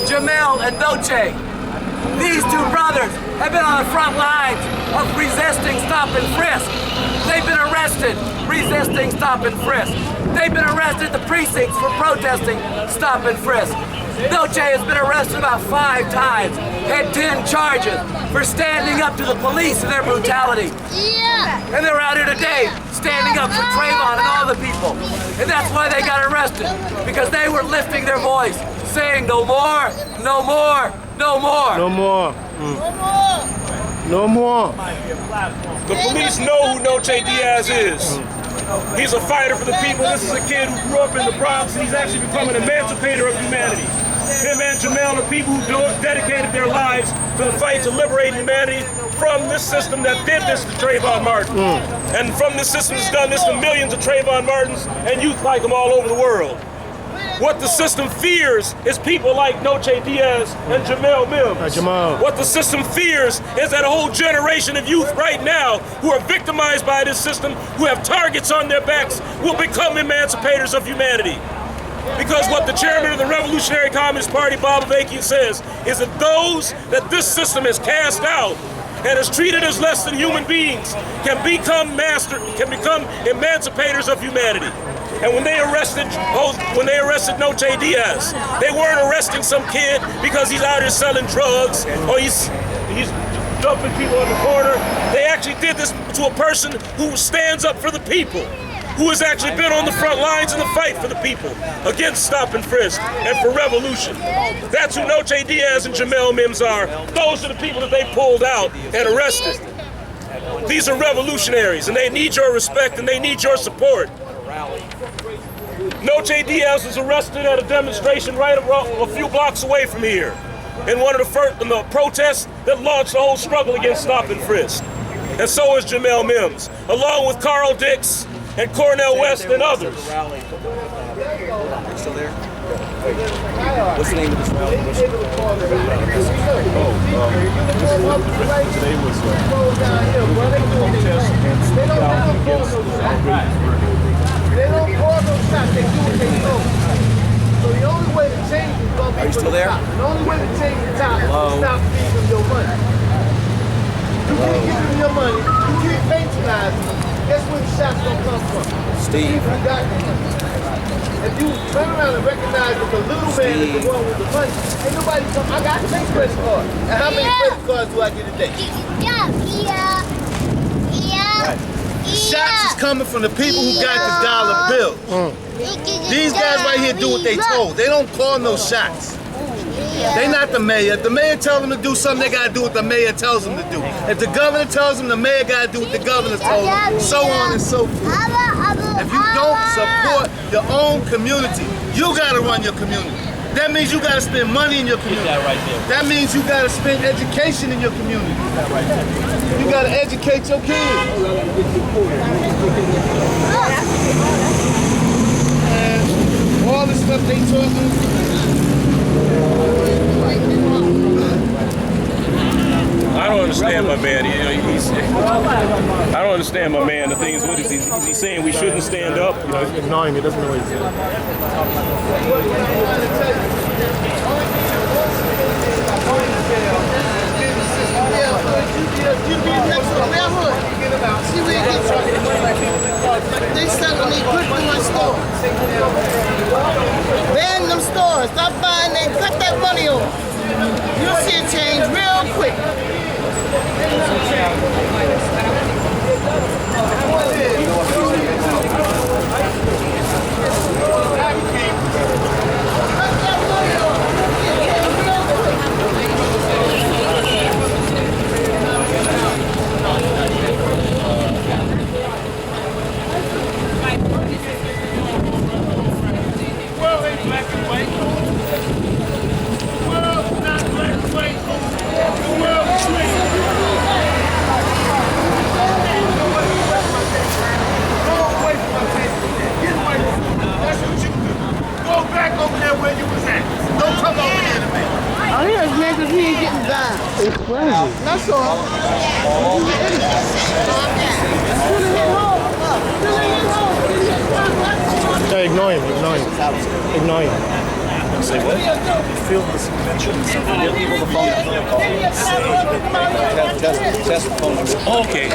Jamel and Noche. These two brothers have been on the front lines of resisting stop and frisk. They've been arrested resisting stop and frisk. They've been arrested at the precincts for protesting stop and frisk. Noche has been arrested about 5 times, had 10 charges for standing up to the police and their brutality. And they were out here today standing up for Trayvon and all the people. And that's why they got arrested, because they were lifting their voice, saying no more, no more, no more. No more. No more. The police know who Noche Diaz is. He's a fighter for the people. This is a kid who grew up in the Bronx, and he's actually become an emancipator of humanity. Him and Jamel are people who dedicated their lives to the fight to liberate humanity from this system that did this to Trayvon Martin. And from this system that's done this to millions of Trayvon Martins and youth like them all over the world. What the system fears is people like Noche Diaz and Jamel Mims. What the system fears is that a whole generation of youth right now who are victimized by this system, who have targets on their backs, will become emancipators of humanity. Because what the chairman of the Revolutionary Communist Party, Bob Avakian, says is that those that this system has cast out and is treated as less than human beings can become emancipators of humanity. And when they arrested Noche Diaz, they weren't arresting some kid because he's out here selling drugs or he's dumping people in the corner. They actually did this to a person who stands up for the people, who has actually been on the front lines in the fight for the people, against stop and frisk, and for revolution. That's who Noche Diaz and Jamel Mims are. Those are the people that they pulled out and arrested. These are revolutionaries, and they need your respect and they need your support. Noche Diaz was arrested at a demonstration right a few blocks away from here, in one of the protests that launched the whole struggle against stop and frisk. And so is Jamel Mims, along with Carl Dix and Cornel West and others. Are you still there? What's the name of this rally? Today was They don't call no shots, they do what they know. So the only way to change is going to be Are you still there? The only way to change the top is to stop feeding them your money. You can't give them your money, you can't patronize them. Guess where the shots gonna come from? Steve. You got the money. If you turn around and recognize that the little man is the one with the money, ain't nobody come, I got 10 credit cards. And how many credit cards do I get a day? Shots is coming from the people who got the dollar bill. These guys right here do what they told. They don't call no shots. They not the mayor. If the mayor tells them to do something, they gotta do what the mayor tells them to do. If the governor tells them, the mayor gotta do what the governor told them. So on and so forth. If you don't support your own community, you gotta run your community. That means you gotta spend money in your community. That means you gotta spend education in your community. You gotta educate your kids. And all the stuff they talking. I don't understand my man. I don't understand my man. The thing is, what is he saying? We shouldn't stand up? You know, he's ignoring me. Doesn't know what he's saying. They selling me quick in my stores. Ban them stores. Stop buying them. Cut that money off. You'll see a change real quick. That's all. Ignore him. Say what? Film this convention. Give people the phone number. Test the phone number. Okay.